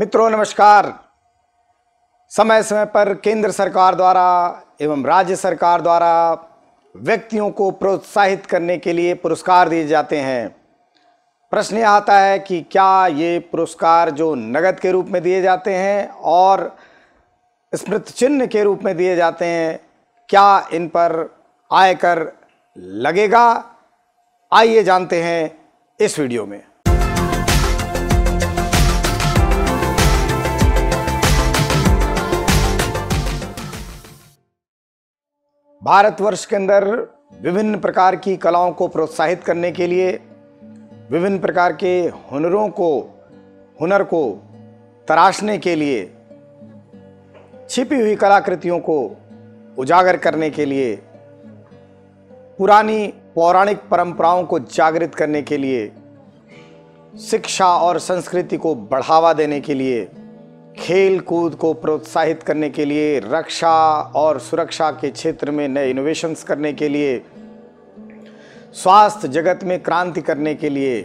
मित्रों नमस्कार। समय समय पर केंद्र सरकार द्वारा एवं राज्य सरकार द्वारा व्यक्तियों को प्रोत्साहित करने के लिए पुरस्कार दिए जाते हैं। प्रश्न यह आता है कि क्या ये पुरस्कार जो नगद के रूप में दिए जाते हैं और स्मृति चिन्ह के रूप में दिए जाते हैं, क्या इन पर आयकर लगेगा? आइए जानते हैं इस वीडियो में। भारतवर्ष के अंदर विभिन्न प्रकार की कलाओं को प्रोत्साहित करने के लिए, विभिन्न प्रकार के हुनर को तराशने के लिए, छिपी हुई कलाकृतियों को उजागर करने के लिए, पुरानी पौराणिक परंपराओं को जागृत करने के लिए, शिक्षा और संस्कृति को बढ़ावा देने के लिए, खेल कूद को प्रोत्साहित करने के लिए, रक्षा और सुरक्षा के क्षेत्र में नए इनोवेशंस करने के लिए, स्वास्थ्य जगत में क्रांति करने के लिए,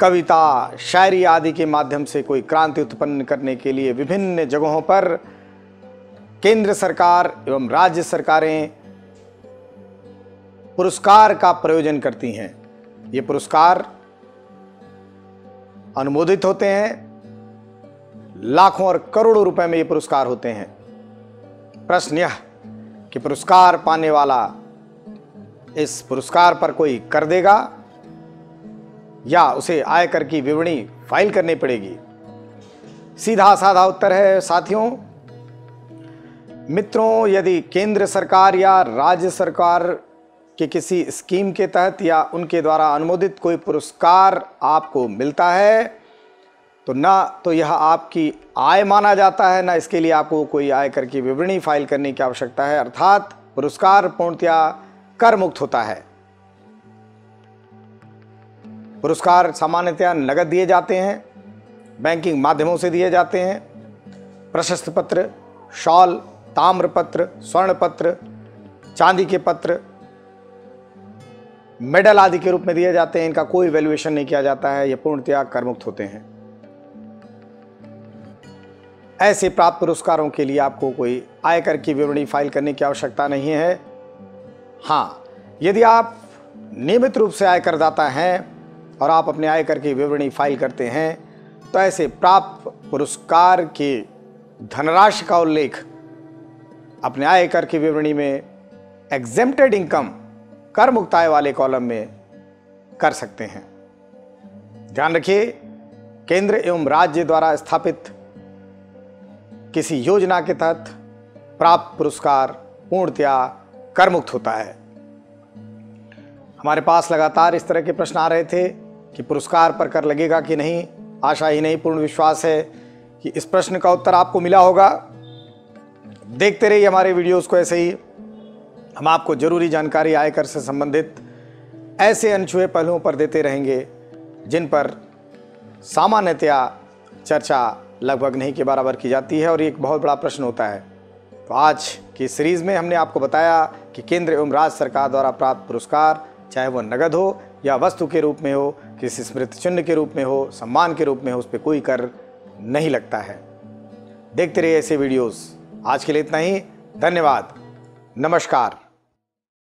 कविता शायरी आदि के माध्यम से कोई क्रांति उत्पन्न करने के लिए विभिन्न जगहों पर केंद्र सरकार एवं राज्य सरकारें पुरस्कार का प्रयोजन करती हैं। ये पुरस्कार अनुमोदित होते हैं, लाखों और करोड़ों रुपए में ये पुरस्कार होते हैं। प्रश्न यह कि पुरस्कार पाने वाला इस पुरस्कार पर कोई कर देगा या उसे आयकर की विवरणी फाइल करनी पड़ेगी? सीधा साधा उत्तर है साथियों। मित्रों, यदि केंद्र सरकार या राज्य सरकार के किसी स्कीम के तहत या उनके द्वारा अनुमोदित कोई पुरस्कार आपको मिलता है तो ना तो यह आपकी आय माना जाता है, ना इसके लिए आपको कोई आयकर की विवरणी फाइल करने की आवश्यकता है। अर्थात पुरस्कार पूर्णतया कर मुक्त होता है। पुरस्कार सामान्यतया नगद दिए जाते हैं, बैंकिंग माध्यमों से दिए जाते हैं। प्रशस्ति पत्र, शॉल, ताम्रपत्र, स्वर्ण पत्र, चांदी के पत्र, मेडल आदि के रूप में दिए जाते हैं। इनका कोई वैल्यूएशन नहीं किया जाता है, ये पूर्णतया कर मुक्त होते हैं। ऐसे प्राप्त पुरस्कारों के लिए आपको कोई आयकर की विवरणी फाइल करने की आवश्यकता नहीं है। हाँ, यदि आप नियमित रूप से आयकरदाता हैं और आप अपने आयकर की विवरणी फाइल करते हैं तो ऐसे प्राप्त पुरस्कार की धनराशि का उल्लेख अपने आयकर की विवरणी में एग्जेम्प्टेड इनकम, कर मुक्त आय वाले कॉलम में कर सकते हैं। ध्यान रखिए, केंद्र एवं राज्य द्वारा स्थापित किसी योजना के तहत प्राप्त पुरस्कार पूर्णतया कर मुक्त होता है। हमारे पास लगातार इस तरह के प्रश्न आ रहे थे कि पुरस्कार पर कर लगेगा कि नहीं। आशा ही नहीं, पूर्ण विश्वास है कि इस प्रश्न का उत्तर आपको मिला होगा। देखते रहिए हमारे वीडियोस को ऐसे ही। हम आपको जरूरी जानकारी आयकर से संबंधित ऐसे अनछुए पहलुओं पर देते रहेंगे जिन पर सामान्यतया चर्चा लगभग नहीं के बराबर की जाती है और ये एक बहुत बड़ा प्रश्न होता है। तो आज की सीरीज़ में हमने आपको बताया कि केंद्र एवं राज्य सरकार द्वारा प्राप्त पुरस्कार, चाहे वो नगद हो या वस्तु के रूप में हो, किसी स्मृति चिन्ह के रूप में हो, सम्मान के रूप में हो, उस पर कोई कर नहीं लगता है। देखते रहिए ऐसे वीडियोस। आज के लिए इतना ही। धन्यवाद। नमस्कार।